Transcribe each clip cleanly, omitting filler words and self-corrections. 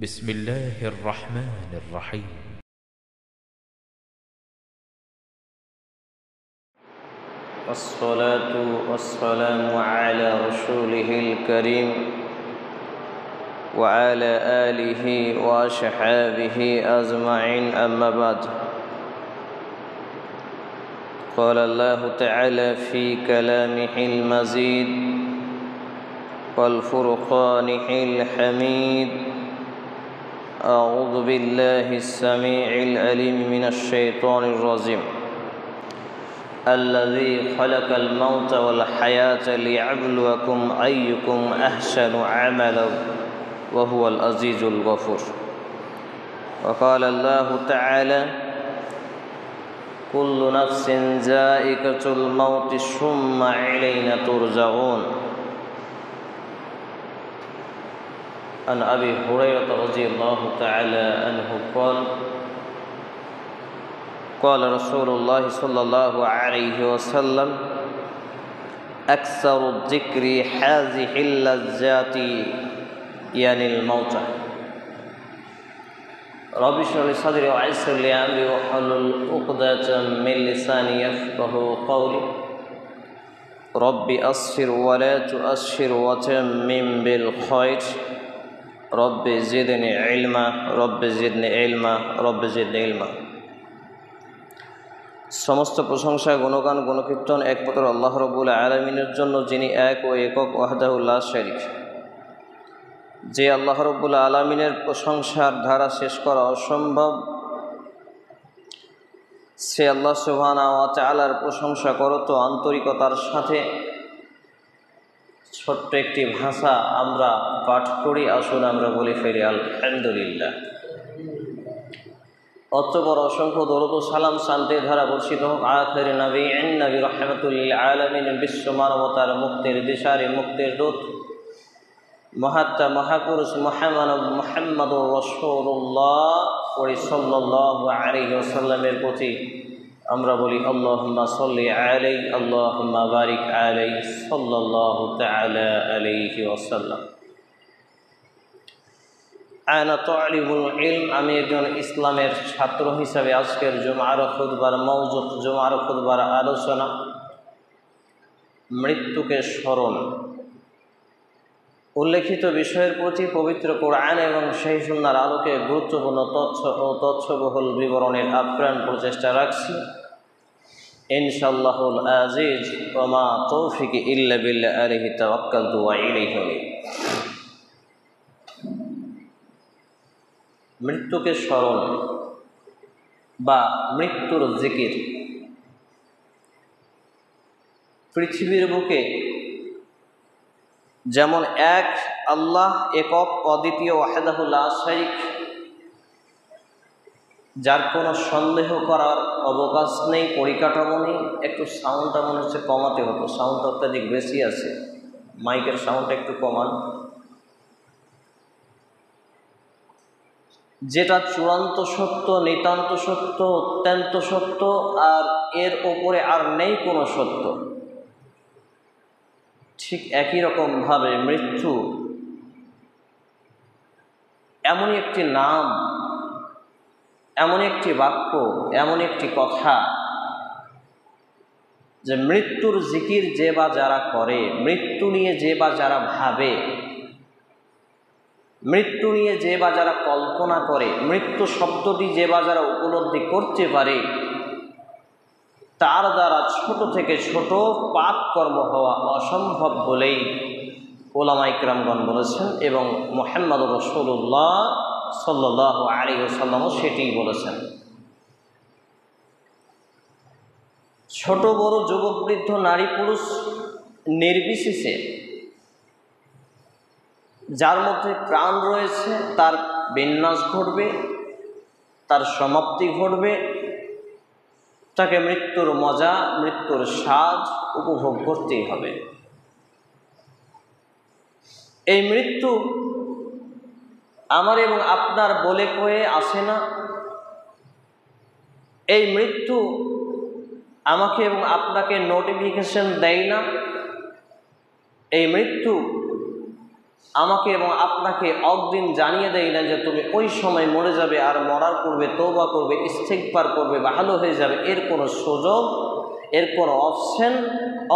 بسم الله الرحمن الرحيم والصلاة والسلام على رسوله الكريم وعلى آله وأصحابه أجمعين أما بعد قال الله تعالى في كلامه المزيد والفرقانه الحميد أعوذ بالله السميع العليم من الشيطان الرجيم الذي خلق الموت والحياة ليبلوكم أيكم أحسن عملا وهو العزيز الغفور وقال الله تعالى كل نفس ذائقة الموت ثم إلينا ترجعون عن أبي هريرة رضي الله تعالى عنه قال رسول الله صلى الله عليه وسلم أكثر الذكر هذه اللذات يعني الموت رب اشرح لي صدري ويسر لي أمري واحلل عقدة من لساني يفقهوا قولي رب أسر ولا تؤسر وتمم بالخير رب زدني علما رب زدني علما رب زدني علما সমস্ত প্রশংসা গুণগান গুণকীর্তন একমাত্র আল্লাহ রাব্বুল আলামিনের জন্য, যিনি এক ও একক ওয়াহদাহু লা শারীক। যে আল্লাহ রাব্বুল আলামিনের প্রশংসার ধারা শেষ করা অসম্ভব, সে আল্লাহ সুবহানাহু ওয়া তাআলার প্রশংসা করো তো আন্তরিকতার সাথে। ছোট্ট একটি ভাষা আমরা পাঠ করি, আসুন আমরা বলে ফেলি আলহামদুলিল্লাহ। অতঃপর অসংখ্য দরুদ ও সালাম শান্তির ধারা বর্ষিত হোক আখির নবী নবী রাহমাতুল লিল আলামিন, বিশ্ব মানবতার মুক্তির দিশারি, মুক্তির দূত মহাত্মা মহাপুরুষ মহামানব মুহাম্মদুর রাসূলুল্লাহ সাল্লাল্লাহু আলাইহি ওয়াসাল্লামের প্রতি আমরা বলি আল্লাহুম্মা সাল্লি আলাইহি আল্লাহুম্মা বারিক আলাইহি সাল্লাল্লাহু তাআলা আলাইহি ওয়াসাল্লাম। আনা তালিবুল ইলম, আমি একজন ইসলামের ছাত্র হিসাবে আজকের জুমার খুতবার মওজুদ, জুমার খুতবার আলোচনা মৃত্যুকে স্মরণ। উল্লেখিত বিষয়ের প্রতি পবিত্র কোরআন এবং সহিহ সুন্নাহর আলোকে গুরুত্বপূর্ণ তথ্য ও তথ্যবহুল বিবরণের আপ্রাণ প্রচেষ্টা রাখছি ইনশাআল্লাহুল আজিজ। ওয়া মা তৌফিকি ইল্লা বিল্লাহ, আলাইহি তাওয়াক্কালতু ওয়া ইলাইহি উনীব। মৃত্যুকে স্মরণ বা মৃত্যুর জিকির পৃথিবীর বুকে যেমন এক আল্লাহ একক অদ্বিতীয় ওয়াহদাহু লা শারীক, যার কোনো সন্দেহ করার অবকাশ নেই, পরিকাঠামো নেই। একটু সাউন্ডটা মনে হচ্ছে কমাতে হতো, সাউন্ডটা অত্যাধিক বেশি আছে, মাইকের সাউন্ডটা একটু কমান। যেটা চূড়ান্ত সত্য, নিতান্ত সত্য, অত্যন্ত সত্য, আর এর ওপরে আর নেই কোনো সত্য। ঠিক একই রকমভাবে মৃত্যু এমনই একটি নাম, এমন একটি বাক্য, এমন একটি কথা, যে মৃত্যুর জিকির যে বা যারা করে, মৃত্যু নিয়ে যে বা যারা ভাবে, মৃত্যু নিয়ে যে বা যারা কল্পনা করে, মৃত্যু শব্দটি যে বা যারা উপলব্ধি করতে পারে, তার দ্বারা ছোট থেকে ছোট পাপ কর্ম হওয়া অসম্ভব বলেই ওলামা ইকরামগণ বলেছেন, এবং মুহাম্মদুর রাসূলুল্লাহ সাল্লাল্লাহু আলাইহি ওয়াসাল্লামও সেটিই বলেছেন। ছোট বড়, যুবক বৃদ্ধ, নারী পুরুষ নির্বিশেষে যার মধ্যে প্রাণ রয়েছে তার বিন্যাস ঘটবে, তার সমাপ্তি ঘটবে, তাকে মৃত্যুর মজা, মৃত্যুর স্বাদ উপভোগ করতেই হবে। এই মৃত্যু আমার এবং আপনার বলে কয়ে আসে না। এই মৃত্যু আমাকে এবং আপনাকে নোটিফিকেশন দেয় না। এই মৃত্যু আমাকে এবং আপনাকে অগ্রিম জানিয়ে দেয় না যে তুমি ওই সময় মরে যাবে, আর মরার পূর্বে তওবা করবে, ইস্তিগফার করবে, ভালো হয়ে যাবে। এর কোনো সুযোগ, এর কোনো অপশন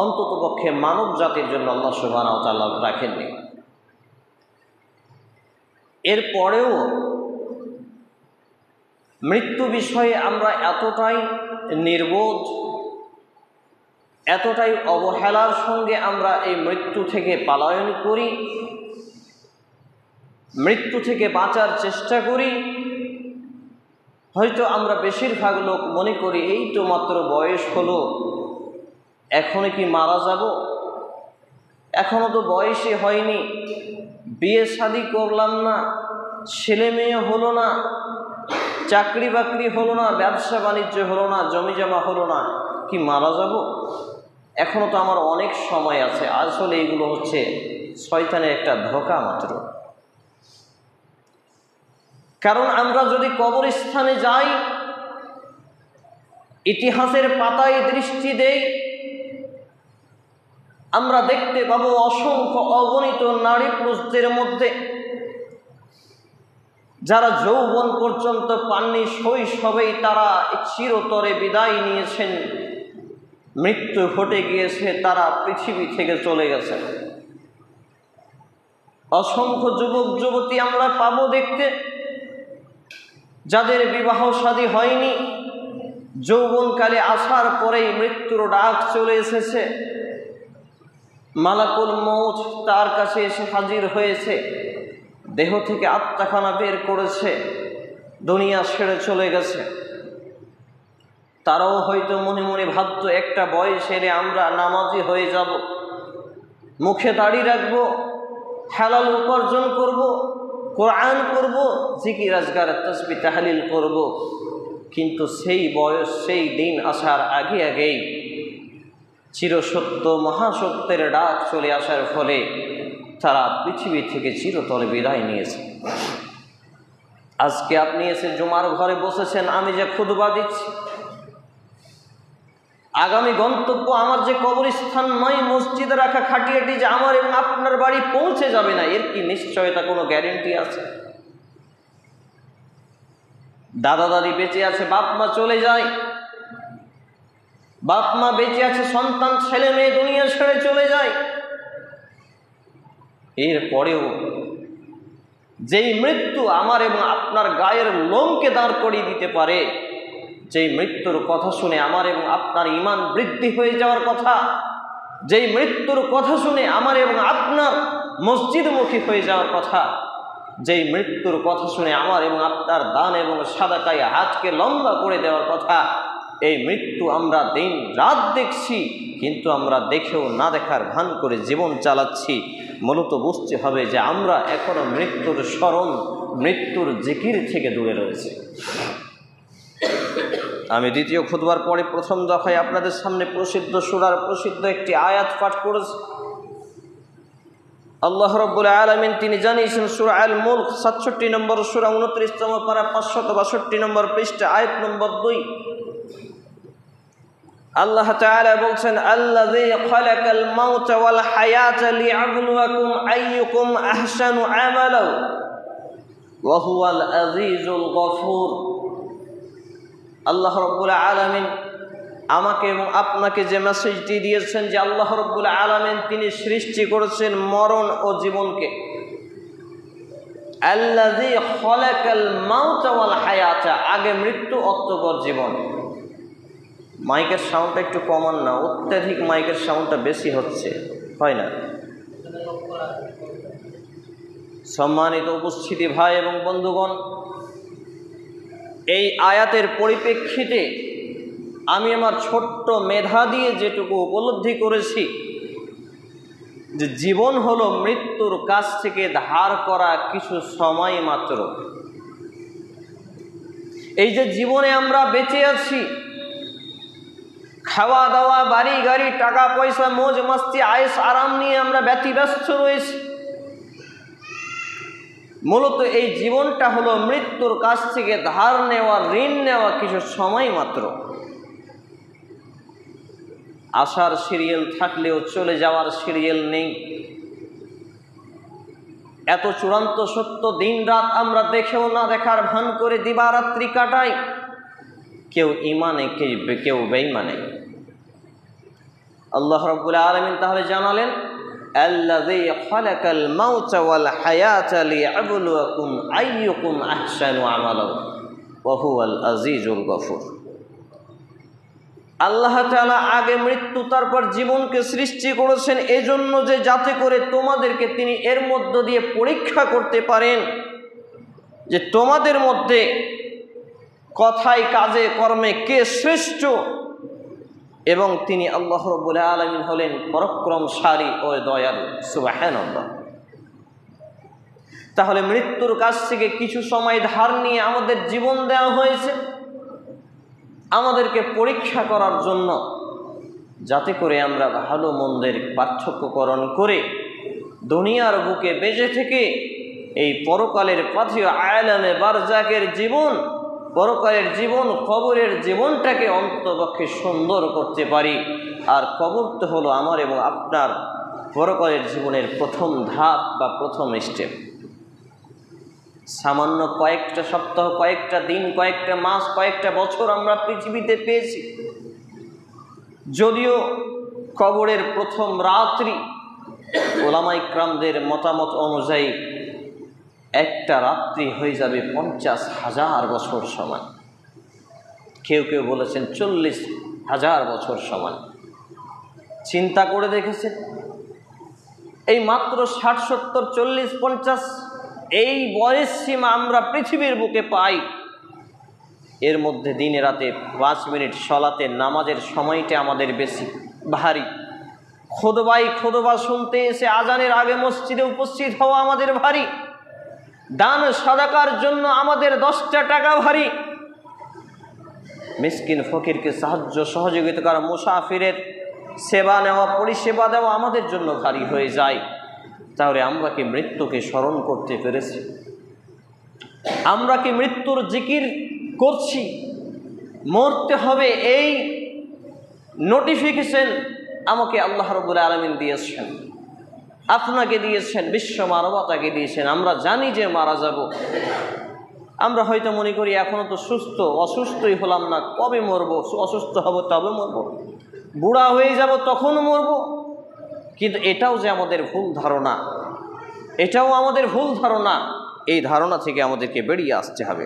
অন্ততপক্ষে মানব জাতির জন্য আল্লাহ সুবহানাহু ওয়া তাআলা রাখেননি। এরপরেও মৃত্যু বিষয়ে আমরা এতটাই নির্বোধ, এতটাই অবহেলার সঙ্গে আমরা এই মৃত্যু থেকে পলায়ন করি, মৃত্যু থেকে বাঁচার চেষ্টা করি। হয়তো আমরা বেশিরভাগ লোক মনে করি এই তো মাত্র বয়স হলো, এখনো কি মারা যাব, এখনো তো বয়সই হয়নি, বিয়ে শাদী করলাম না, ছেলে মেয়ে হলো না, চাকরি বাকরি হলো না, ব্যবসা বাণিজ্য হলো না, জমি জমা হলো না, কি মারা যাব, এখনো তো আমার অনেক সময় আছে। আসলে এগুলো হচ্ছে শয়তানের একটা ধোঁকা মাত্র। কারণ আমরা যদি কবরস্থানে যাই, ইতিহাসের পাতায় দৃষ্টি দেই, আমরা দেখতে পাবো অসংখ্য অগণিত নারী পুরুষদের মধ্যে যারা যৌবন পর্যন্ত পাননি, শৈশবেই তারা চিরতরে বিদায় নিয়েছেন, মৃত্যু ঘটে গিয়েছে, তারা পৃথিবী থেকে চলে গেছেন। অসংখ্য যুবক যুবতী আমরা পাবো দেখতে, যাদের বিবাহ শাদী হয়নি, যৌবনকালে আসার পরেই মৃত্যুর ডাক চলে এসেছে, মালাকুল মউত তার কাছে এসে হাজির হয়েছে, দেহ থেকে আত্মাখানা বের করেছে, দুনিয়া ছেড়ে চলে গেছে। তারাও হয়তো মনে মনে ভাবত একটা বয়স এলে আমরা নামাজি হয়ে যাব, মুখে দাড়ি রাখবো, হালাল উপার্জন করব, কোরআন করব, জিকির আজকার তাসবিহ তাহলিল করব। কিন্তু সেই বয়স, সেই দিন আসার আগে আগেই চিরসত্য মহাসত্যের ডাক চলে আসার ফলে তারা পৃথিবী থেকে চিরতরে বিদায় নিয়েছে। আজকে আপনি এসে জুমার ঘরে বসেছেন, আমি যে খুতবা দিচ্ছি, আগামী গন্তব্য আমার যে কবরস্থান নয়, মসজিদে রাখা খাটিয়াটি যে আমার এবং আপনার বাড়ি পৌঁছে যাবে না, এর কি নিশ্চয়তা, কোনো গ্যারেন্টি আছে? দাদা দাদি বেঁচে আছে, বাপ মা চলে যায়, বাপ মা বেঁচে আছে, সন্তান ছেলে মেয়ে দুনিয়া ছেড়ে চলে যায়। এরপরেও যেই মৃত্যু আমার এবং আপনার গায়ের লোমকে দাঁড় করিয়ে দিতে পারে, যেই মৃত্যুর কথা শুনে আমার এবং আপনার ঈমান বৃদ্ধি হয়ে যাওয়ার কথা, যেই মৃত্যুর কথা শুনে আমার এবং আপনার মসজিদমুখী হয়ে যাওয়ার কথা, যেই মৃত্যুর কথা শুনে আমার এবং আপনার দান এবং সাদাকায় হাতকে লম্বা করে দেওয়ার কথা, এই মৃত্যু আমরা দিন রাত দেখছি, কিন্তু আমরা দেখেও না দেখার ভান করে জীবন চালাচ্ছি। মূলত বুঝতে হবে যে আমরা এখনো মৃত্যুর স্মরণ, মৃত্যুর জিকির থেকে দূরে রয়েছে। আমি দ্বিতীয় খুতবার পরে প্রথম দফায় আপনাদের সামনে প্রসিদ্ধ সূরার প্রসিদ্ধ একটি আয়াত পাঠ করেছি। আল্লাহ রাব্বুল আলামিন তিনি জানিয়েছেন সূরা আল মুলক 67 নম্বর সূরা 29তম পারা 562 নম্বর পৃষ্ঠা আয়াত নম্বর 2। আল্লাহ তাআলা বলছেন, আল্লাযী খালাকাল মাউতা ওয়াল হায়াতা লিয়াবলুয়াকুম আইয়ুকুম আহসানু আমালা ওয়া হুয়াল আজিজুল গফুর। আল্লাহ রাব্বুল আলামিন আমাকে এবং আপনাকে যে মেসেজটি দিয়েছেন যে আল্লাহ রাব্বুল আলামিন তিনি সৃষ্টি করেছেন মরণ ও জীবনকে। আল্লাযী খালাকাল মাউতা ওয়াল হায়াতা, আগে মৃত্যু অতঃপর জীবন। মাইকের সাউন্ডটা একটু কমান না, অত্যাধিক মাইকের সাউন্ডটা বেশি হচ্ছে, হয় না? সম্মানিত উপস্থিতি ভাই এবং বন্ধুগণ, এই আয়াতের পরিপ্রেক্ষিতে আমি আমার ছোট্ট মেধা দিয়ে যেটুকু উপলব্ধি করেছি যে জীবন হলো মৃত্যুর কাছ থেকে ধার করা কিছু সময় মাত্র। এই যে জীবনে আমরা বেঁচে আছি, খাওয়া দাওয়া, বাড়ি গাড়ি, টাকা পয়সা, মৌজ মাস্তি, আয়েশ আরাম নিয়ে আমরা ব্যতিব্যস্ত রয়েছি। মূলত এই জীবনটা হলো মৃত্যুর কাছ থেকে ধার নেওয়া, ঋণ নেওয়া কিছু সময় মাত্র। আসার সিরিয়াল থাকলেও চলে যাওয়ার সিরিয়াল নেই। এত চূড়ান্ত সত্য দিন রাত আমরা দেখেও না দেখার ভান করে দিবারাত্রি কাটাই। কেউ ঈমানে কেউ বেঈমানে। আল্লাহ রাব্বুল আলামিন তাহলে জানালেন, আল্লাযী খালাকাল মাউতা ওয়াল হায়াতা লিয়াবলুয়াকুম আইয়ুকুম আহসানু আমালা ওয়া হুয়াল আজিজুল গফুর। আল্লাহ তাআলা আগে মৃত্যু তারপর জীবনকে সৃষ্টি করেছেন এজন্য যে যাতে করে তোমাদেরকে তিনি এর মধ্য দিয়ে পরীক্ষা করতে পারেন যে তোমাদের মধ্যে কথায় কাজে কর্মে কে শ্রেষ্ঠ। এবং তিনি আল্লাহ রাব্বুল আলামিন হলেন পরাক্রমশালী ও দয়ালু। সুবহানাল্লাহ। তাহলে মৃত্যুর কাছ থেকে কিছু সময় ধার নিয়ে আমাদের জীবন দেওয়া হয়েছে আমাদেরকে পরীক্ষা করার জন্য, যাতে করে আমরা ভালো মন্দের পার্থক্যকরণ করে দুনিয়ার বুকে বেঁচে থেকে এই পরকালের পাথেয় আয়ালামে বারজাকের জীবন, পরকালের জীবন, কবরের জীবনটাকে অন্ততপক্ষে সুন্দর করতে পারি। আর কবর তো হলো আমার এবং আপনার পরকালের জীবনের প্রথম ধাপ বা প্রথম স্টেপ। সামান্য কয়েকটা সপ্তাহ, কয়েকটা দিন, কয়েকটা মাস, কয়েকটা বছর আমরা পৃথিবীতে পেয়েছি। যদিও কবরের প্রথম রাত্রি ওলামায়ে কেরামদের মতামত অনুযায়ী একটা রাত্রি হয়ে যাবে 50,000 বছর সমান। কেউ কেউ বলেছেন 40,000 বছর সমান। চিন্তা করে দেখেছেন, এই মাত্র 60, 70, 40, 50 এই বয়স সীমা আমরা পৃথিবীর বুকে পাই। এর মধ্যে দিনে রাতে 5 মিনিট সলাতে নামাজের সময়টা আমাদের বেশি ভারী। খুতবা শুনতে এসে আজানের আগে মসজিদে উপস্থিত হওয়া আমাদের ভারী। দান সাদাকার জন্য আমাদের 10টা টাকা ভারী। মিসকিন ফকিরকে সাহায্য সহযোগিতা করা, মুসাফিরের সেবা নেওয়া, পরিষেবা দেওয়া আমাদের জন্য ভারী হয়ে যায়। তাহলে আমরা কি মৃত্যুকে স্মরণ করতে পেরেছি? আমরা কি মৃত্যুর জিকির করছি? মরতে হবে এই নোটিফিকেশন আমাকে আল্লাহ রাব্বুল আলামিন দিয়েছেন, আপনাকে দিয়েছেন, বিশ্ব মানবতাকে দিয়েছেন। আমরা জানি যে মারা যাব। আমরা হয়তো মনে করি এখনো তো সুস্থ, অসুস্থই হলাম না, কবে মরব? অসুস্থ হব তবে মরব, বুড়া হয়ে যাব তখন মরব। কিন্তু এটাও যে আমাদের ভুল ধারণা, এটাও আমাদের ভুল ধারণা। এই ধারণা থেকে আমাদেরকে বেরিয়ে আসতে হবে।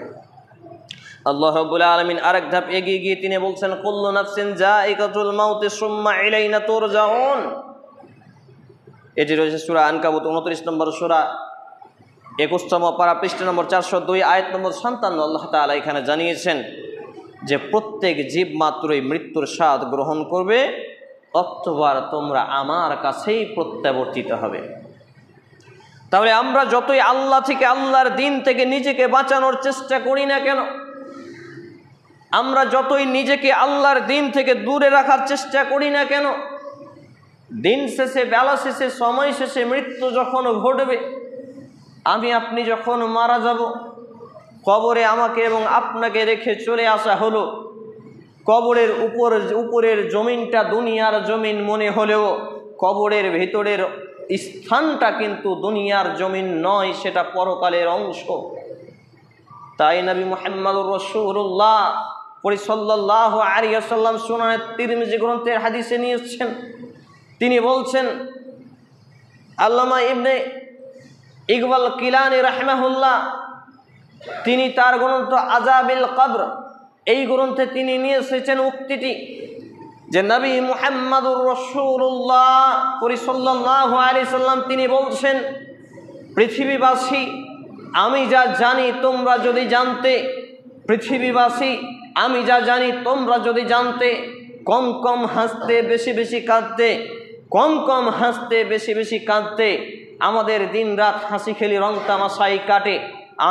আল্লাহ রাব্বুল আলামিন আরেক ধাপ এগিয়ে গিয়ে তিনি বলছেন, কুল্লু নাফসিন যায়িকাতুল মাউত সুম্মা ইলাইনা তুরজাউন। এটি রয়েছে সূরা আনকাবুত 29 নম্বর সূরা 21তম পারা পৃষ্ঠা নম্বর 402 আয়াত নম্বর 57। আল্লাহ তাআলা এখানে জানিয়েছেন যে প্রত্যেক জীব মাত্রই মৃত্যুর স্বাদ গ্রহণ করবে, অতঃপর তোমরা আমার কাছেই প্রত্যাবর্তিত হবে। তাহলে আমরা যতই আল্লাহ থেকে, আল্লাহর দিন থেকে নিজেকে বাঁচানোর চেষ্টা করি না কেন, আমরা যতই নিজেকে আল্লাহর দিন থেকে দূরে রাখার চেষ্টা করি না কেন, দিন শেষে, বেলা শেষে, সময় শেষে মৃত্যু যখন ঘটবে, আমি আপনি যখন মারা যাব, কবরে আমাকে এবং আপনাকে রেখে চলে আসা হলো। কবরের উপরের জমিনটা দুনিয়ার জমিন মনে হলেও কবরের ভেতরের স্থানটা কিন্তু দুনিয়ার জমিন নয়, সেটা পরকালের অংশ। তাই নবী মুহাম্মদুর রাসূলুল্লাহ সাল্লাল্লাহু আলাইহি ওয়াসাল্লাম সুনানে তিরমিজি গ্রন্থের হাদিসে নিয়েছেন। তিনি বলছেন, আল্লামা ইবনে ইকবাল কিলানি রাহিমাহুল্লাহ তিনি তার গ্রন্থ আযাবিল কবর এই গ্রন্থে তিনি নিয়ে এসেছেন উক্তিটি যে নবী মুহাম্মদুর রাসূলুল্লাহ সাল্লাল্লাহু আলাইহি ওয়াসাল্লাম তিনি বলছেন, পৃথিবীবাসী আমি যা জানি তোমরা যদি জানতে, পৃথিবীবাসী আমি যা জানি তোমরা যদি জানতে, কম কম হাসতে বেশি বেশি কাঁদতে, কম কম হাসতে বেশি বেশি কাঁদতে। আমাদের দিন রাত হাসি খেলি রং তামাশাই কাটে,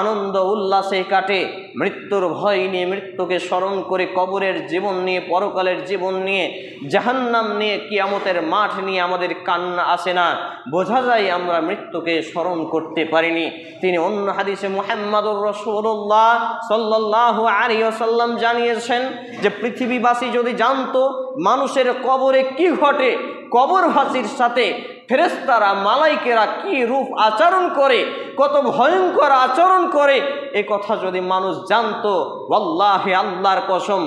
আনন্দ উল্লাসে কাটে। মৃত্যুর ভয় নিয়ে, মৃত্যুকে স্মরণ করে, কবরের জীবন নিয়ে, পরকালের জীবন নিয়ে, জাহান্নাম নিয়ে, কিয়ামতের মাঠ নিয়ে আমাদের কান্না আসে না। বোঝা যায় আমরা মৃত্যুকে স্মরণ করতে পারিনি। তিনি অন্য হাদিসে মুহাম্মদুর রাসূলুল্লাহ সাল্লাল্লাহু আলাইহি ওয়াসাল্লাম জানিয়েছেন যে পৃথিবীবাসী যদি জানতো মানুষের কবরে কি ঘটে, কবরবাসীর সাথে ফেরেশতারা মালাইকেরা কি রূপ আচরণ করে, কত ভয়ঙ্কর আচরণ করে, এ কথা যদি মানুষ জানতো, ওয়াল্লাহি আল্লাহর কসম,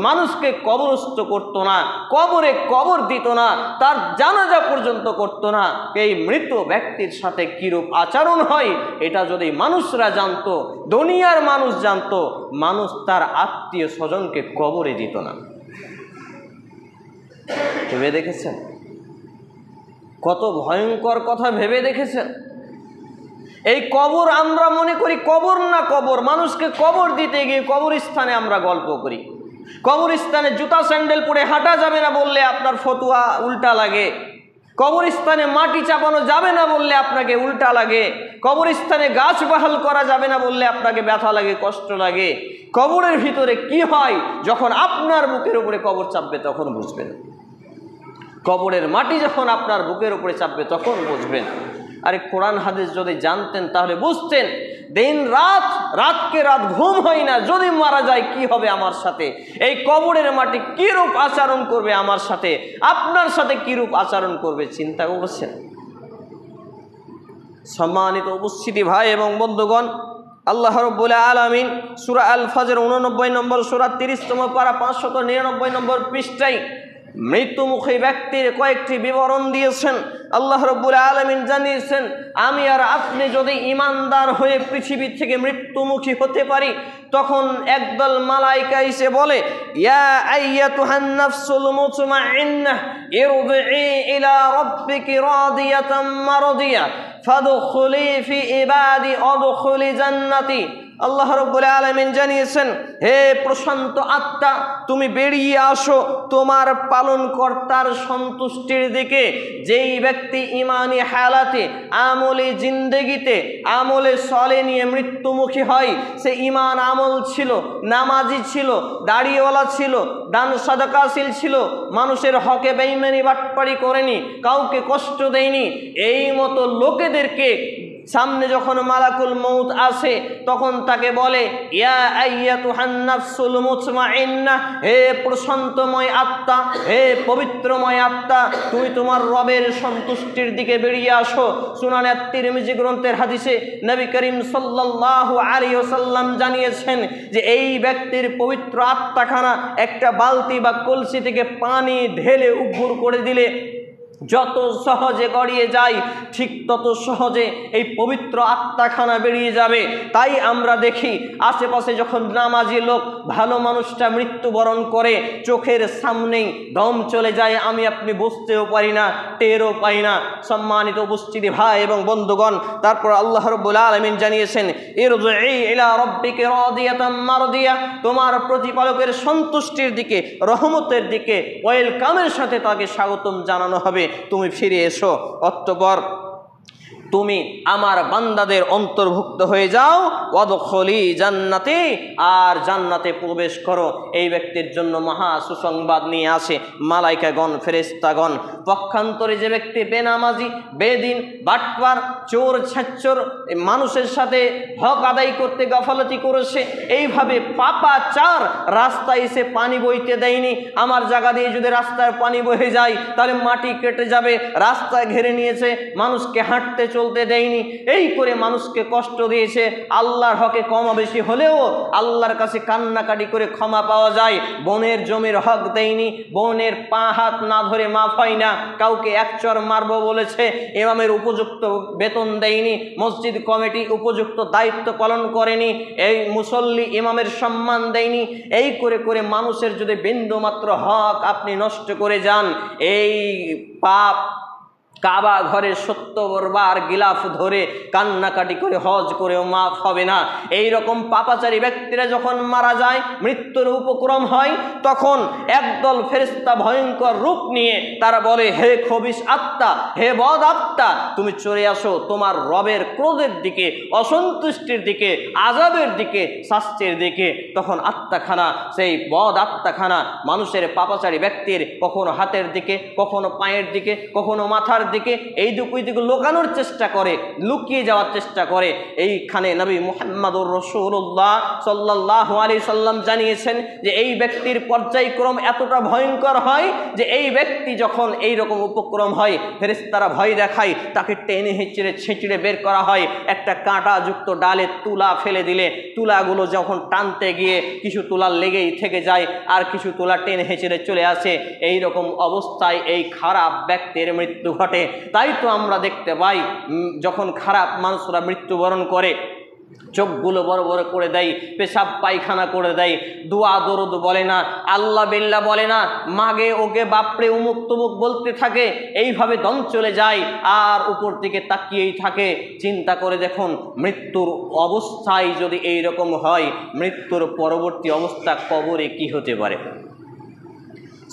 মানুষকে কবরস্থ করতো না, কবরে কবর দিত না, তার জানাজা পর্যন্ত করতো না। এই মৃত ব্যক্তির সাথে কিরূপ আচরণ হয় এটা যদি মানুষরা জানতো, দুনিয়ার মানুষ জানতো, মানুষ তার আত্মীয় স্বজনকে কবরে দিত না। ভেবে দেখেছেন কত ভয়ঙ্কর কথা? ভেবে দেখেছেন? এই কবর আমরা মনে করি কবর না কবর, মানুষকে কবর দিতে গিয়ে কবরস্থানে আমরা গল্প করি। কবরস্থানে জুতা স্যান্ডেল পরে হাঁটা যাবে না বললে আপনার ফতুয়া উল্টা লাগে, কবরস্থানে মাটি চাপানো যাবে না বললে আপনাকে উল্টা লাগে, কবরস্থানে গাছ বাহাল করা যাবে না বললে আপনাকে ব্যথা লাগে, কষ্ট লাগে। কবরের ভিতরে কি হয় যখন আপনার বুকের উপরে কবর চাপবে তখন বুঝবেন, কবরের মাটি যখন আপনার বুকের উপরে চাপবে তখন বুঝবেন। আরে কোরআন হাদিস যদি জানতেন তাহলে বুঝতেন দিন রাতকে রাত ঘুম হয় না, যদি মারা যায় কি হবে আমার সাথে, এই কবরের মাটি কিরূপ আচরণ করবে আমার সাথে, আপনার সাথে কিরূপ আচরণ করবে চিন্তা করেছেন? সম্মানিত উপস্থিতি ভাই এবং বন্ধুগণ, আল্লাহ রাব্বুল আলামিন সূরা আল ফজর 89 নম্বর সূরা 30তম পারা 599 নম্বর পৃষ্ঠায় মৃত্যুমুখী ব্যক্তির কয়েকটি বিবরণ দিয়েছেন। আল্লাহ রাব্বুল আলামিন জানিয়েছেন, আমি আর আপনি যদি ঈমানদার হয়ে পৃথিবী থেকে মৃত্যুমুখী হতে পারি, তখন একদল মালায়েকা এসে বলে, ইয়া আইয়াতুহান নাফসুল মুতমাইন্নাহ ইরজিই ইলা রাব্বিকি রাদিয়াতাম মারদিয়া ফাদখুলি ফি ইবাদি আদখুলি জান্নাতি। আল্লাহ রাব্বুল আলামিন জানিয়েছেন, হে প্রশান্ত আত্মা, তুমি বেরিয়ে আসো তোমার পালনকর্তার সন্তুষ্টির দিকে। যেই ব্যক্তি ইমানি হালাতে, আমলে জিন্দেগিতে আমলে সলে নিয়ে মৃত্যুমুখী হয়, সে ইমান আমল ছিল, নামাজি ছিল, দাড়িওয়ালা ছিল, দান সাদাকাশীল ছিল, মানুষের হকে বেঈমানি বাটপাড়ি করেনি, কাউকে কষ্ট দেয়নি, এই মতো লোকেদেরকে সামনে যখন মালাকুল মউত আসে তখন তাকে বলে, ইয়া আইয়াতুহান নাফসুল মুতমাইন্নাহ, হে প্রশান্তময় আত্মা, হে পবিত্রময় আত্মা, তুমি তোমার রবের সন্তুষ্টির দিকে বেরিয়ে আসো। সুনানে তিরমিজি গ্রন্থের হাদিসে নবী করিম সাল্লাল্লাহু আলাইহি ওয়াসাল্লাম জানিয়েছেন যে এই ব্যক্তির পবিত্র আত্মাখানা একটা বালতি বা কলসি থেকে পানি ঢেলে উপুর করে দিলে যত সহজে গড়িয়ে যায়, ঠিক তত সহজে এই পবিত্র আত্মাখানা বেরিয়ে যাবে। তাই আমরা দেখি আশেপাশে যখন নামাজি লোক, ভালো মানুষটা মৃত্যুবরণ করে, চোখের সামনেই দম চলে যায়, আমি আপনি বুঝতেও পারি না, টেরও পাই না। সম্মানিত উপস্থিতি ভাই এবং বন্ধুগণ, তারপর আল্লাহ রাব্বুল আলামিন জানিয়েছেন, ইরজিই ইলা রাব্বিকি রাদিয়াতাম মারদিয়া, তোমার প্রতিপালকের সন্তুষ্টির দিকে, রহমতের দিকে ওয়েলকামের সাথে তাকে স্বাগতম জানানো হবে, তুমি ফিরে এসো, অতঃপর তুমি আমার বান্দাদের অন্তর্ভুক্ত হয়ে যাও, ওয়াদখুলি জান্নাতি, আর জান্নাতে প্রবেশ করো। এই ব্যক্তির জন্য মহা সুসংবাদ নিয়ে আসে মালাইকাগণ, ফেরেশতাগণ। পক্ষান্তরে যে ব্যক্তি বেনামাজি, বেদিন, বাটপার, চোর, ছাচ্চর, মানুষের সাথে হক আদায় করতে গাফালতি করেছে, এইভাবে পাপাচার, রাস্তায় এসে পানি বইতে দেয়নি, আমার জায়গা দিয়ে যদি রাস্তায় পানি বয়ে যায় তাহলে মাটি কেটে যাবে, রাস্তায় ঘেরে নিয়েছে, মানুষকে হাঁটতে চলতে দেয়নি, এই করে মানুষকে কষ্ট দিয়েছে। আল্লাহর হকে কম বেশি হলেও আল্লাহর কাছে কান্নাকাটি করে ক্ষমা পাওয়া যায়। বোনের জমির হক দেয়নি, বোনের পা হাত না ধরে মাফ হয় না, কাউকে এক চর মারব বলেছে, ইমামের উপযুক্ত বেতন দেয়নি, মসজিদ কমিটি উপযুক্ত দায়িত্ব পালন করেনি, এই মুসল্লি ইমামের সম্মান দেয়নি, এই করে করে মানুষের যদি বিন্দুমাত্র হক আপনি নষ্ট করে যান, এই পাপ কাবা ঘরে 70 বার গিলাফ ধরে কান্নাকাটি করে হজ করেও মাফ হবে না। এই রকম পাপাচারী ব্যক্তিরা যখন মারা যায়, মৃত্যুর উপক্রম হয়, তখন একদল ফেরেশতা ভয়ঙ্কর রূপ নিয়ে তারা বলে, হে খবিশ আত্মা, হে বদ আত্মা, তুমি চলে আসো তোমার রবের ক্রোধের দিকে, অসন্তুষ্টির দিকে, আযাবের দিকে, শাস্তির দিকে। তখন আত্মাখানা, সেই বদ আত্মাখানা মানুষের পাপাচারী ব্যক্তির কখনো হাতের দিকে, কখনো পায়ের দিকে, কখনো মাথার দিকে এইদিকে লোকানোর চেষ্টা করে, লুকিয়ে যাওয়ার চেষ্টা করে। এইখানে নবী মুহাম্মদুর রাসূলুল্লাহ সাল্লাল্লাহু আলাইহি সাল্লাম জানিয়েছেন যে এই ব্যক্তির পর্যায়ক্রম এতটা ভয়ঙ্কর হয় যে এই ব্যক্তি যখন এইরকম উপক্রম হয়, ফেরেশতারা ভয় দেখায়, তাকে টেনে হেঁচড়ে ছেঁচড়ে বের করা হয়। একটা কাঁটাযুক্ত ডালে তুলা ফেলে দিলে তুলাগুলো যখন টানতে গিয়ে কিছু তুলা লেগেই থেকে যায়, আর কিছু তুলা টেনে হেঁচড়ে চলে আসে। এই রকম অবস্থায় এই খারাপ ব্যক্তির মৃত্যু ঘটে। তাই তো আমরা দেখতে পাই যখন খারাপ মানুষরা মৃত্যুবরণ করে, চোখগুলো বড় বড় করে দেয়, পেশাব পায়খানা করে দেয়, দোয়া দরুদ বলে না, আল্লাহ বিল্লাহ বলে না, মাগে ওকে বাপরে উমুক তুমুক বলতে থাকে, এইভাবে দম চলে যায় আর উপর দিকে তাকিয়েই থাকে। চিন্তা করে দেখুন, মৃত্যুর অবস্থায় যদি এই রকম হয়, মৃত্যুর পরবর্তী অবস্থা কবরে কি হতে পারে।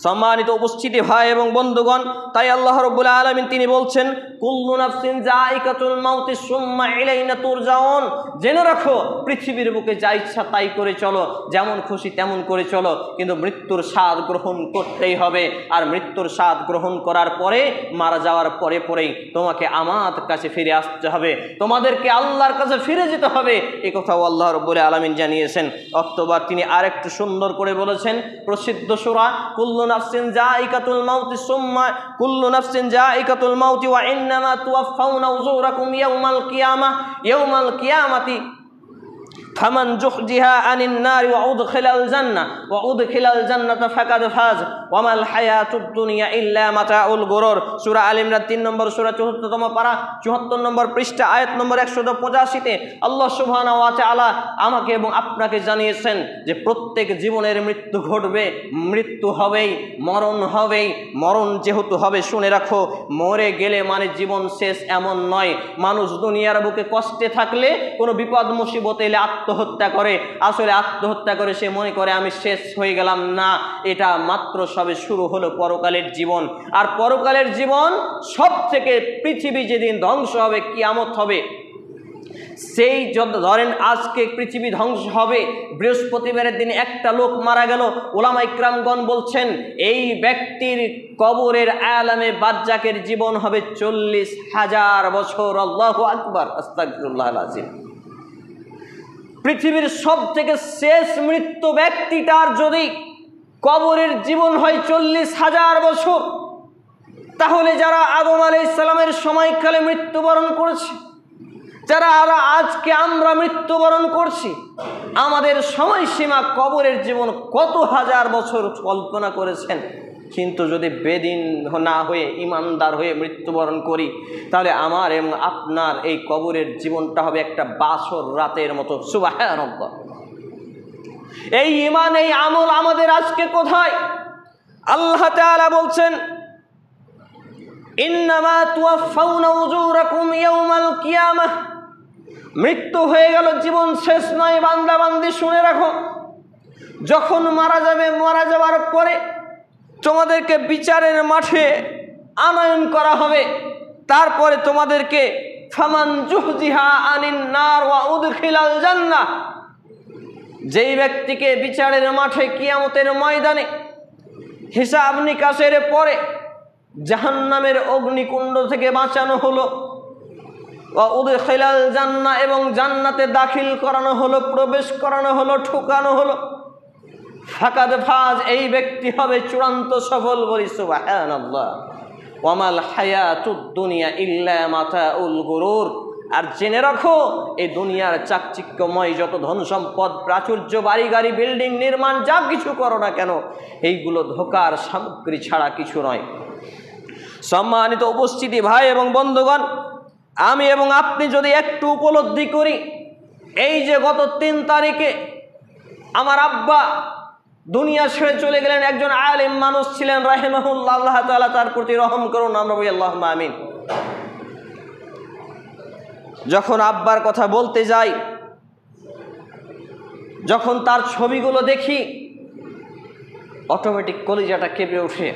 সম্মানিত উপস্থিতি ভাই এবং বন্ধুগণ, তাই আল্লাহ রাব্বুল আলামিন তিনি বলছেন, কুল্লু নাফসিন যায়িকাতুল মাউতি সুম্মা ইলাইনা তুরজাউন। জেনে রাখো, পৃথিবীর বুকে যা ইচ্ছা তাই করে চলো, যেমন খুশি তেমন করে চলো, কিন্তু মৃত্যুর স্বাদ গ্রহণ করতেই হবে। আর মৃত্যুর স্বাদ গ্রহণ করার পরে, মারা যাওয়ার পরে পরেই তোমাকে আমার কাছে ফিরে আসতে হবে, তোমাদেরকে আল্লাহর কাছে ফিরে যেতে হবে। এই কথাও আল্লাহ রাব্বুল আলামিন জানিয়েছেন। অক্টোবর তিনি আরেকটু সুন্দর করে বলেছেন, প্রসিদ্ধ সূরা কুল্লু নাফসিন যায়িকাতুল মাউতি সুম্মা কুল্লু নাফসিন যায়িকাতুল মাউতি ওয়া ইন্নামা তুওয়াফাউনা উজুরাকুম ইয়াউমাল কিয়ামাতি ফামান যুহজিহা আনিন নারি ওয়া উদখিলাল জান্নাতা ফাকাদ ফাজ ওয়া মাল হায়াতুদ দুনিয়া ইল্লা মাতাউল গুরুর। সূরা আল ইমরান 3 নম্বর সূরা 74তম পারা 74 নম্বর পৃষ্ঠা আয়াত নম্বর 185-তে আল্লাহ সুবহানাহু ওয়া তাআলা আমাকে এবং আপনাকে জানিয়েছেন যে প্রত্যেক জীবনের মৃত্যু ঘটবে, মৃত্যু হবেই, মরণ হবেই। মরণ যেহেতু হবে, শুনে রাখো, মরে গেলে মানে জীবন শেষ এমন নয়। মানুষ দুনিয়ার বুকে কষ্টে থাকলে, কোনো বিপদ মুসিবত এলে আত্মহত্যা করে। আসলে আত্মহত্যা করে সে মনে করে আমি শেষ হয়ে গেলাম। না, এটা মাত্র সবে শুরু হলো পরকালের জীবন। আর পরকালের জীবন সব থেকে, পৃথিবী যেদিন ধ্বংস হবে, কিয়ামত হবে, সেই ধরেন আজকে পৃথিবী ধ্বংস হবে, বৃহস্পতিবারের দিন একটা লোক মারা গেল, ওলামা ইকরামগণ বলছেন এই ব্যক্তির কবরের আলামে বারজাকের জীবন হবে 40,000 বছর। আল্লাহু আকবার, আস্তাগফিরুল্লাহল আযীম। পৃথিবীর সব থেকে শেষ মৃত্যু ব্যক্তিটার যদি কবরের জীবন হয় 40,000 বছর, তাহলে যারা আদম আলাইহিস সালামের সময়কালে মৃত্যুবরণ করেছে, যারা আজকে আমরা মৃত্যুবরণ করছি, আমাদের সময়সীমা কবরের জীবন কত হাজার বছর কল্পনা করেছেন। কিন্তু যদি বেদিন না হয়ে ইমানদার হয়ে মৃত্যুবরণ করি, তাহলে আমার এবং আপনার এই কবরের জীবনটা হবে একটা বাসর রাতের মতো। সুবহানাল্লাহ। এই ঈমান, এই আমল আমাদের আজকে কোথায়? আল্লাহ তাআলা বলছেন, ইন্নামা তুওয়াফাউনা উজুরাকুম ইয়াউমাল কিয়ামাহ। মৃত্যু হয়ে গেল, জীবন শেষ নয়। বান্দা বান্দি শুনে রাখো, যখন মারা যাবে, মারা যাওয়ার পরে তোমাদেরকে বিচারের মাঠে আনয়ন করা হবে। তারপরে তোমাদেরকে ফামান যুহজিহা আনিন নার ওয়া উদখিলাল জান্নাহ, যেই ব্যক্তিকে বিচারের মাঠে কিয়ামতের ময়দানে হিসাব নিকাশের পরে জাহান্নামের অগ্নিকুণ্ড থেকে বাঁচানো হলো, ওয়া উদখিলাল জান্নাহ, এবং জান্নাতে দাখিল করানো হলো, প্রবেশ করানো হলো, ঠুকানো হলো, ফাকাদ ফাজ, এই ব্যক্তি হবে চূড়ান্ত সফল। বলি সুবহানাল্লাহ। ওয়া মাল হায়াতুদ দুনিয়া ইল্লা মাতাউল গুরুর। আর জেনে রাখো, এই দুনিয়ার চাকচিক্যময় যত ধন সম্পদ, প্রাচুর্য, বাড়ি গাড়ি, বিল্ডিং নির্মাণ, যা কিছু করো না কেন, এইগুলো ধোঁকার সামগ্রী ছাড়া কিছু নয়। সম্মানিত উপস্থিতি ভাই এবং বন্ধুগণ, আমি এবং আপনি যদি একটু উপলব্ধি করি, এই যে গত 3 তারিখে আমার আব্বা দুনিয়া ছেড়ে চলে গেলেন, একজন আলেম মানুষ ছিলেন রাহিমাহুল্লাহ, আল্লাহ তাআলা তার প্রতি রহম করুন, আমরা বলি আল্লাহুম্মা আমিন। যখন আব্বার কথা বলতে যাই, যখন তার ছবিগুলো দেখি, অটোমেটিক কলিজাটা কেঁপে ওঠে,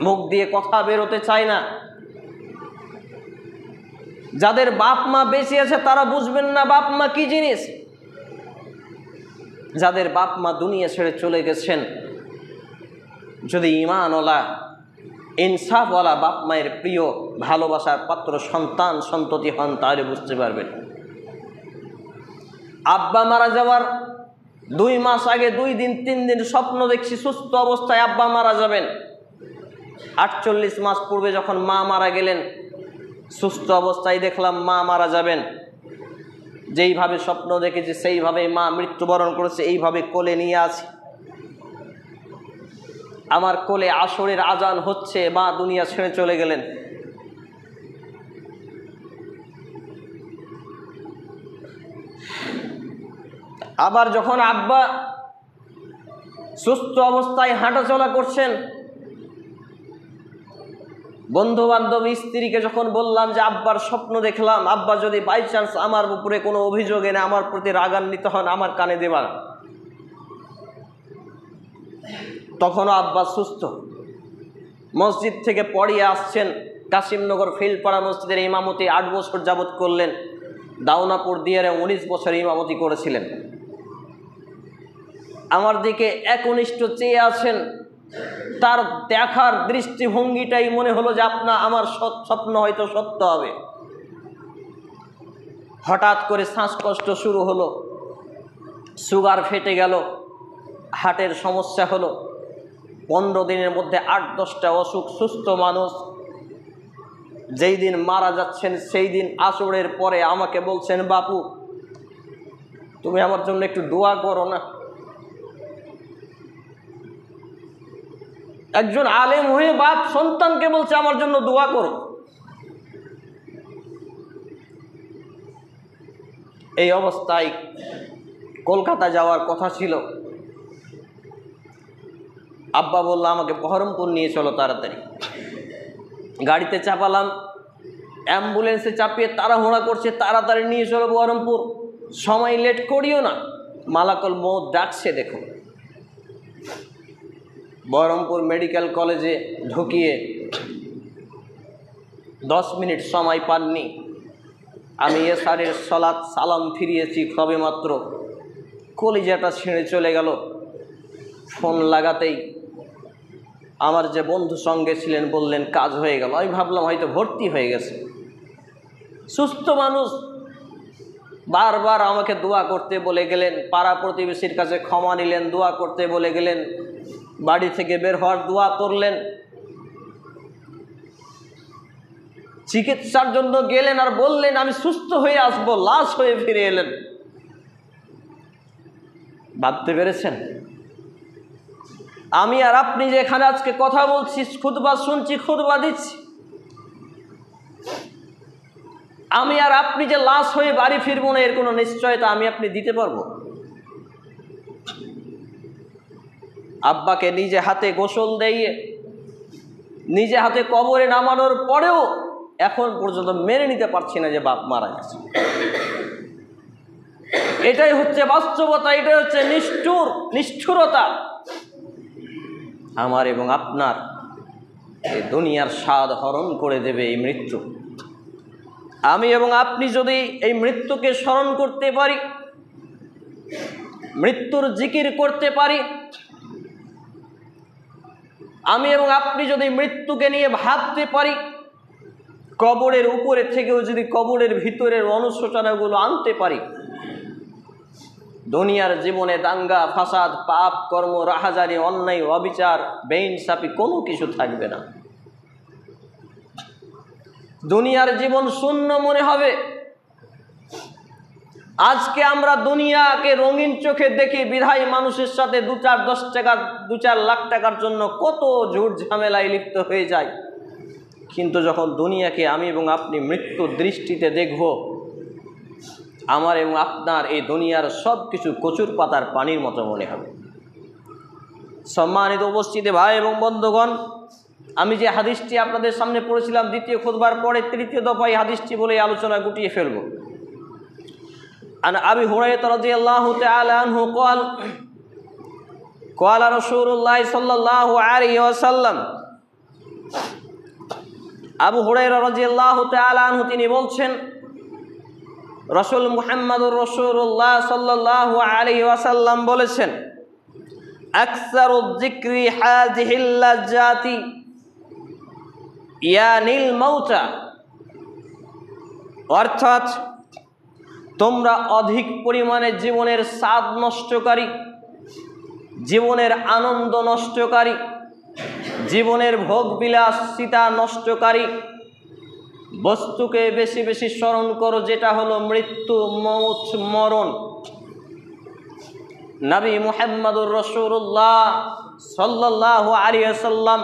মুখ দিয়ে কথা বেরোতে চায় না। যাদের বাপ মা বেঁচে আছে তারা বুঝবেন না বাপ মা কি জিনিস। যাদের বাপ মা দুনিয়া ছেড়ে চলে গেছেন, যদি ঈমানওয়ালা ইনসাফওয়ালা বাপ মায়ের প্রিয় ভালোবাসার পাত্র সন্তান সন্ততি হন, তাহলে বুঝতে পারবেন। আব্বা মারা যাওয়ার 2 মাস আগে 2 দিন 3 দিন স্বপ্ন দেখছি সুস্থ অবস্থায় আব্বা মারা যাবেন। 48 মাস পূর্বে যখন মা মারা গেলেন, সুস্থ অবস্থায় দেখলাম মা মারা যাবেন। যেইভাবে স্বপ্ন দেখেছি সেইভাবে মা মৃত্যুবরণ করেছে, এইভাবে কোলে নিয়ে আছি। আমার কোলে আসরের আজান হচ্ছে, মা দুনিয়া ছেড়ে চলে গেলেন। আবার যখন আব্বা সুস্থ অবস্থায় হাঁটাচলা করছেন, বন্ধু বান্ধব স্ত্রীকে যখন বললাম যে আব্বার স্বপ্ন দেখলাম, আব্বা যদি বাই চান্স আমার উপরে কোনো অভিযোগ এনে আমার প্রতি রাগান্বিত হন, আমার কানে দেবার। তখনও আব্বা সুস্থ, মসজিদ থেকে পড়িয়ে আসছেন। কাশিমনগর ফিল্ডপাড়া মসজিদের ইমামতি 8 বছর যাবৎ করলেন। দাউনাপুর দিয়ারে 19 বছর ইমামতি করেছিলেন। আমার দিকে একনিষ্ঠ চেয়ে আছেন। তার দেখার দৃষ্টিভঙ্গিটাই মনে হলো যে আমার স্বপ্ন হয়তো সত্য হবে। হঠাৎ করে শ্বাসকষ্ট শুরু হলো, সুগার ফেটে গেল, হার্টের সমস্যা হলো। 15 দিনের মধ্যে 8-10টা অসুখ। সুস্থ মানুষ যেই দিন মারা যাচ্ছেন সেই দিন আসরের পরে আমাকে বলছেন, বাপু তুমি আমার জন্য একটু দোয়া করো না। একজন আলেম হয়ে বাপ সন্তানকে বলছে আমার জন্য দোয়া করো। এই অবস্থায় কলকাতা যাওয়ার কথা ছিল। আব্বা বলল আমাকে বহরমপুর নিয়ে চলো তাড়াতাড়ি। গাড়িতে চাপালাম, অ্যাম্বুলেন্সে চাপিয়ে তাড়াহুড়া করছে, তাড়াতাড়ি নিয়ে চলো বহরমপুর, সময় লেট করিও না, মালাকুল মউত ডাকছে। দেখো বহরমপুর মেডিকেল কলেজে ঢুকিয়ে 10 মিনিট সময় পাননি। আমি এশারের সালাত সালাম ফিরিয়েছি সবে মাত্র, কলিজাটা ছিঁড়ে চলে গেল। ফোন লাগাতেই আমার যে বন্ধু সঙ্গে ছিলেন বললেন কাজ হয়ে গেল। আমি ভাবলাম হয়তো ভর্তি হয়ে গেছে। সুস্থ মানুষ বারবার আমাকে দোয়া করতে বলে গেলেন, পাড়া প্রতিবেশীর কাছে ক্ষমা নিলেন, দোয়া করতে বলে গেলেন, বাড়ি থেকে বের হওয়ার দোয়া করলেন। চিকিৎসার জন্য গেলেন আর বললেন আমি সুস্থ হয়ে আসবো, লাশ হয়ে ফিরে এলেন। ভাবতে পেরেছেন? আমি আর আপনি যে এখানে আজকে কথা বলছি, খুতবা শুনছি, খুতবা দিচ্ছি, আমি আর আপনি যে লাশ হয়ে বাড়ি ফিরবো না এর কোনো নিশ্চয়তা আমি আপনি দিতে পারবো? আব্বাকে নিজে হাতে গোসল দিয়ে নিজে হাতে কবরে নামানোর পরেও এখন পর্যন্ত মেনে নিতে পারছি না যে বাপ মারা গেছে। এটাই হচ্ছে বাস্তবতা, এটাই হচ্ছে নিষ্ঠুরতা। আমার এবং আপনার এই দুনিয়ার স্বাদ হরণ করে দেবে এই মৃত্যু। আমি এবং আপনি যদি এই মৃত্যুকে স্মরণ করতে পারি, মৃত্যুর জিকির করতে পারি, আমি এবং আপনি যদি মৃত্যুকে নিয়ে ভাবতে পারি, কবরের উপরে থেকেও যদি কবরের ভিতরের অনুশোচনাগুলো আনতে পারি, দুনিয়ার জীবনে দাঙ্গা ফাসাদ পাপ কর্ম রাহাজারি অন্যায় অবিচার বেইনসাফি কোনো কিছু থাকবে না। দুনিয়ার জীবন শূন্য মনে হবে। আজকে আমরা দুনিয়াকে রঙিন চোখে দেখি বিধায় মানুষের সাথে 2-4 লাখ টাকার জন্য কত ঝুট ঝামেলায় লিপ্ত হয়ে যায়। কিন্তু যখন দুনিয়াকে আমি এবং আপনি মৃত্যুর দৃষ্টিতে দেখব, আমার এবং আপনার এই দুনিয়ার সব কিছু কচুর পাতার পানির মতো মনে হবে। সম্মানিত উপস্থিতি ভাই এবং বন্ধুগণ, আমি যে হাদিসটি আপনাদের সামনে পড়েছিলাম দ্বিতীয় খুতবার পরে তৃতীয় দফায় হাদিসটি বলে আলোচনা গুটিয়ে ফেলব। আন আবি হুরায়রা রাদিয়াল্লাহু তাআলা আনহু قال قال رسول الله صلى الله عليه وسلم, আবু হুরায়রা রাদিয়াল্লাহু তাআলা আনহু তিনি বলছেন, রাসূল মুহাম্মদুর রাসূলুল্লাহ সাল্লাল্লাহু আলাইহি ওয়াসাল্লাম বলেছেন, আকসারুয যিকরি হাযিহিল লাজ্জাতি ইয়ানিল মাউতা, অর্থাৎ তোমরা অধিক পরিমাণে জীবনের স্বাদ নষ্টকারী, জীবনের আনন্দ নষ্টকারী, জীবনের ভোগ বিলাসিতা নষ্টকারী বস্তুকে বেশি বেশি স্মরণ করো, যেটা হলো মৃত্যু, মৌত, মরণ। নবী মুহাম্মদুর রাসূলুল্লাহ সাল্লাল্লাহু আলাইহি ওয়াসাল্লাম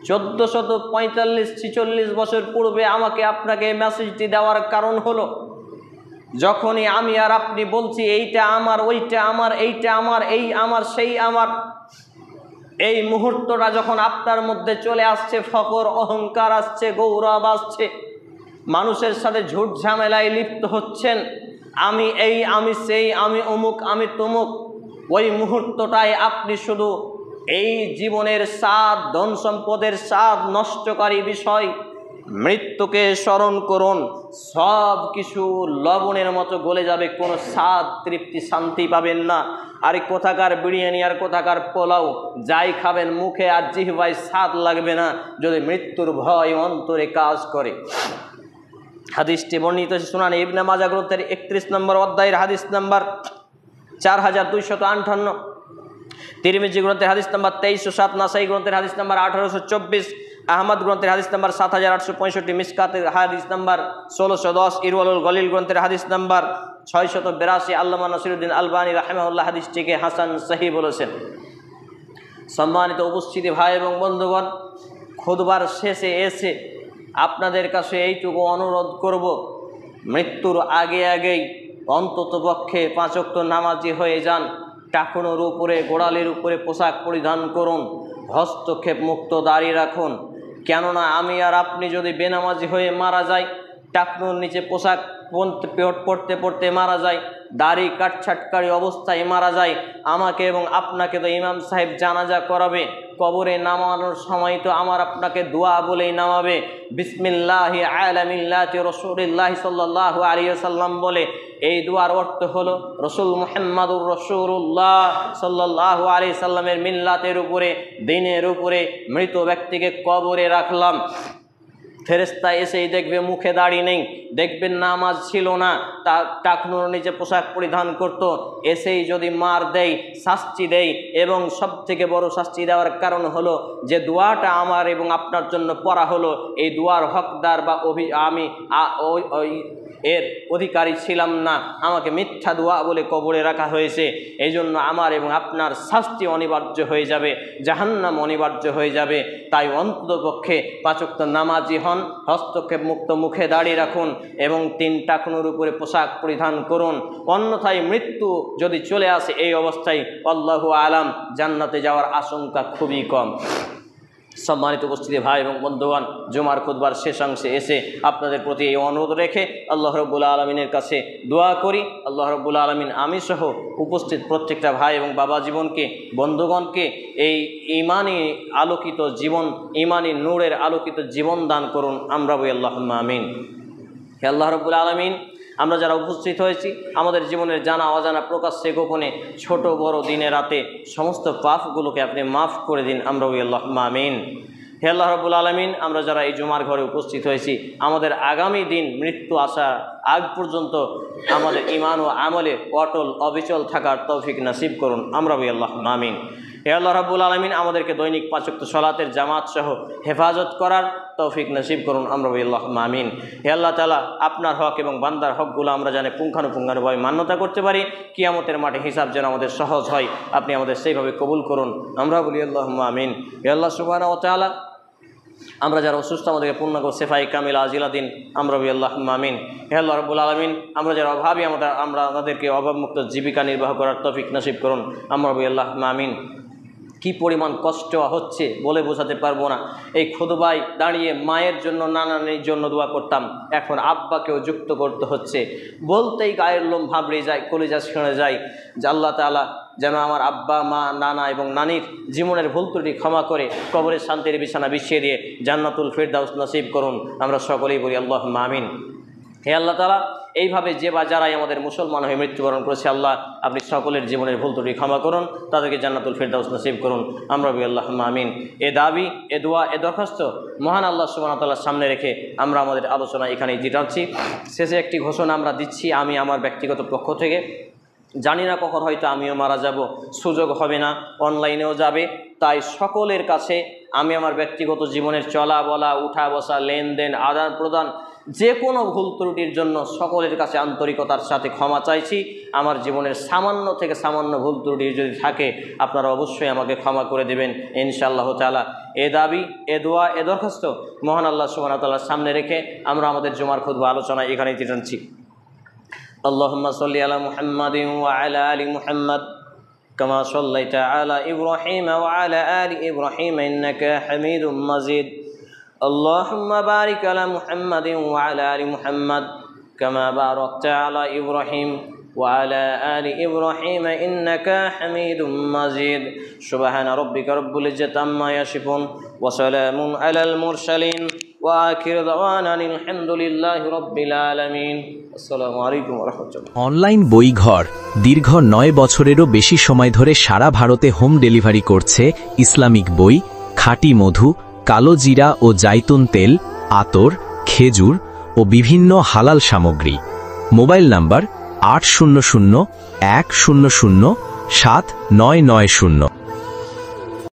1445-46 বছর পূর্বে আমাকে আপনাকে মেসেজটি দেওয়ার কারণ হলো, যখনই আমি আর আপনি বলছি এইটা আমার, ওইটা আমার, এইটা আমার, এই আমার, সেই আমার, এই মুহূর্তটা যখন আপনার মধ্যে চলে আসছে, ফকর, অহংকার আসছে, গৌরব আসছে, মানুষের সাথে ঝুট ঝামেলায় লিপ্ত হচ্ছেন, আমি এই, আমি সেই, আমি অমুক, আমি তমুক, ওই মুহূর্তটায় আপনি শুধু এই জীবনের স্বাদ, ধন সম্পদের স্বাদ নষ্টকারী বিষয় মৃত্যুকে স্মরণ করুন। সব কিছু লবণের মতো গলে যাবে, কোনো স্বাদ, তৃপ্তি, শান্তি পাবেন না। আর কোথাকার বিরিয়ানি আর কোথাকার পোলাও যাই খাবেন, মুখে আর জিহ্বায় স্বাদ লাগবে না যদি মৃত্যুর ভয় অন্তরে কাজ করে। হাদিসটি বর্ণিত সুনান ইবনে মাজাহ গ্রন্থের 31 নম্বর অধ্যায়ের হাদিস নাম্বার 4258, তিরমিজি গ্রন্থের হাদিস নাম্বার 2307, নাসাই গ্রন্থের হাদিস নাম্বার 1824, আহমদ গ্রন্থের হাদিস নাম্বার 7865, মিসকাতের হাদিস নাম্বার 1610, ইরওয়ালুল গলিল গ্রন্থের হাদিস নাম্বার 682, আল্লামা নাসিরুদ্দিন আলবানী রাহিমাহুল্লাহ হাদিসটিকে হাসান সহিহ বলেছেন। সম্মানিত উপস্থিতি ভাই এবং বন্ধুগণ, খুতবার শেষে এসে আপনাদের কাছে এইটুকু অনুরোধ করব, মৃত্যুর আগেই অন্তত পক্ষে 5 ওয়াক্ত নামাজি হয়ে যান। টাকনুর উপরে, গোড়ালির উপরে পোশাক পরিধান করুন, হস্তক্ষেপ মুক্ত দাড়ি রাখুন। কেননা আমি আর আপনি যদি বেনামাজি হয়ে মারা যাই, টাকনুর নিচে পোশাক পড়তে পড়তে মারা যায়, দাড়ি কাটছাটকারী অবস্থায় মারা যায়, আমাকে এবং আপনাকে তো ইমাম সাহেব জানাজা করাবে। কবরে নামানোর সময় তো আমার আপনাকে দোয়া বলেই নামাবে, বিসমিল্লাহি আলা মিল্লাতি রাসূলিল্লাহি সাল্লাল্লাহু আলাইহি ওয়াসাল্লাম বলে। এই দোয়ার অর্থ হলো রসুল মুহাম্মদুর রাসূলুল্লাহ সাল্লাল্লাহু আলাইহি সাল্লামের মিল্লাতের উপরে, দ্বীনের উপরে মৃত ব্যক্তিকে কবরে রাখলাম। ফেরেশতা এসেই দেখবে মুখে দাড়ি নেই, দেখবেন নামাজ ছিল না, তা টাকনুর নিচে পোশাক পরিধান করত, এসেই যদি মার দেয়, শাস্তি দেয়, এবং সব থেকে বড় শাস্তি দেওয়ার কারণ হলো যে দোয়াটা আমার এবং আপনার জন্য পড়া হলো, এই দোয়ার হকদার বা আমি এর অধিকারী ছিলাম না, আমাকে মিথ্যা দোয়া বলে কবরে রাখা হয়েছে। এই জন্য আমার এবং আপনার শাস্তি অনিবার্য হয়ে যাবে, জাহান্নাম অনিবার্য হয়ে যাবে। তাই অন্ততপক্ষে 5 ওয়াক্ত নামাজি হন, হস্তক্ষেপ মুক্ত, মুখে দাঁড়িয়ে রাখুন এবং 3 টাকনুর উপরে পোশাক পরিধান করুন। অন্যথায় মৃত্যু যদি চলে আসে এই অবস্থায়, আল্লাহু আলাম, জান্নাতে যাওয়ার আশঙ্কা খুবই কম। সম্মানিত উপস্থিতি ভাই এবং বন্ধুগণ, জুমার খুতবার শেষাংশে এসে আপনাদের প্রতি এই অনুরোধ রেখে আল্লাহ রাব্বুল আলামিনের কাছে দোয়া করি, আল্লাহ রাব্বুল আলামিন আমি সহ উপস্থিত প্রত্যেকটা ভাই এবং বাবা জীবনকে, বন্ধুগণকে এই ঈমানি আলোকিত জীবন, ঈমানি নূরের আলোকিত জীবন দান করুন। আমরা বলি আল্লাহুম্মা আমিন। হে আল্লাহ রাব্বুল আলামিন, আমরা যারা উপস্থিত হয়েছি, আমাদের জীবনের জানা অজানা, প্রকাশ্যে গোপনে, ছোট বড়, দিনে রাতে সমস্ত পাপগুলোকে আপনি মাফ করে দিন। আমরা বলি আল্লাহুম্মা আমিন। হে আল্লাহ রাব্বুল আলামিন, আমরা যারা এই জুমার ঘরে উপস্থিত হয়েছি, আমাদের আগামী দিন মৃত্যু আসার আগ পর্যন্ত আমাদের ঈমান ও আমলে অটল অবিচল থাকার তৌফিক নসিব করুন। আমরা বলি আল্লাহুম্মা আমিন। হে আল্লাহ রাব্বুল আলামিন, আমাদেরকে দৈনিক 5 ওয়াক্ত সালাতের জামাত সহ হেফাজত করার তৌফিক নসিব করুন। আমরা বলি আল্লাহুম্মা আমিন। হে আল্লাহ তাআলা, আপনার হক এবং বান্দার হকগুলো আমরা জানি পুঙ্খানুপুঙ্খানুভাবে মান্যতা করতে পারি, কিয়ামতের মাঠে হিসাব যেন আমাদের সহজ হয়, আপনি আমাদের সেইভাবে কবুল করুন। আমরা বলি আল্লাহুম্মা আমিন। হে আল্লাহ সুবহানাহু ওয়া তাআলা, আমরা যারা অসুস্থ, আমাদেরকে পূর্ণাঙ্গ সেফাই কামিলা আজিলা দিন। আমরা বলি আল্লাহুম্মা আমিন। হে আল্লাহ রাব্বুল আলামিন, আমরা যারা অভাবী, আমাদেরকে অভাবমুক্ত জীবিকা নির্বাহ করার তৌফিক নসিব করুন। আমরা বলি আল্লাহুম্মা আমিন। কি পরিমাণ কষ্ট হচ্ছে বলে বোঝাতে পারবো না। এই খুতবায় দাঁড়িয়ে মায়ের জন্য, নানানির জন্য দোয়া করতাম, এখন আব্বাকেও যুক্ত করতে হচ্ছে। বলতেই গায়ের লোম ভাবড়ে যায়, কলিজা ছিঁড়ে যায় যে আল্লাহ তাআলা যেন আমার আব্বা, মা, নানা এবং নানির জীবনের ভুল ত্রুটি ক্ষমা করে কবরের শান্তির বিছানা বিছিয়ে দিয়ে জান্নাতুল ফিরদাউস নসিব করুন। আমরা সকলেই বলি আল্লাহুম্মা আমিন। হে আল্লাহ তাআলা, এইভাবে যে বা যারাই আমাদের মুসলমান হয়ে মৃত্যুবরণ করেছে আল্লাহ, আপনি সকলের জীবনের ভুল ত্রুটি ক্ষমা করুন, তাদেরকে জান্নাতুল ফেরদাউস নসিব করুন। আমরা বলি আল্লাহুম্মা আমিন। এ দাবি, এ দোয়া, এ দরখাস্ত মহান আল্লাহ সুবহানাহু ওয়া তাআলার সামনে রেখে আমরা আমাদের আলোচনা এখানেই জিটাচ্ছি। শেষে একটি ঘোষণা আমরা দিচ্ছি আমি আমার ব্যক্তিগত পক্ষ থেকে। জানি না কখন হয়তো আমিও মারা যাব, সুযোগ হবে না, অনলাইনেও যাবে। তাই সকলের কাছে আমি আমার ব্যক্তিগত জীবনের চলা বলা, উঠা বসা, লেনদেন, আদান প্রদান, যে কোনো ভুল ত্রুটির জন্য সকলের কাছে আন্তরিকতার সাথে ক্ষমা চাইছি। আমার জীবনের সামান্য থেকে সামান্য ভুল ত্রুটি যদি থাকে আপনারা অবশ্যই আমাকে ক্ষমা করে দেবেন ইনশাআল্লাহ তাআলা। এ দাবি, এ দোয়া, এ দরখাস্ত মহান আল্লাহ সুবহানাহু ওয়া তাআলার সামনে রেখে আমরা আমাদের জুমার খুতবা আলোচনা এখানেই টানছি। আল্লাহুম্মা সাল্লি আলা মুহাম্মাদিন ওয়া আলা আলি মুহাম্মাদ কামা সাল্লাইতা আলা ইব্রাহিম ওয়া আলা আলি ইব্রাহিম ইন্নাকা হামিদুম মাজিদ। اللهم بارك على محمد وعلى آل محمد كما باركت على إبراهيم وعلى آل إبراهيم إنك حميد مجيد سبحان ربك رب العزة عما يصفون وسلام على المرسلين وآخر دعوانا الحمد لله رب العالمين السلام عليكم ورحمة الله। অনলাইন বইঘর দীর্ঘ 9 বছরেরও বেশি সময় ধরে সারা ভারতে হোম ডেলিভারি করছে ইসলামিক বই, খাঁটি মধু, কালো জিরা ও জাইতুন তেল, আতর, খেজুর ও বিভিন্ন হালাল সামগ্রী। Mobile number 800 100 7990।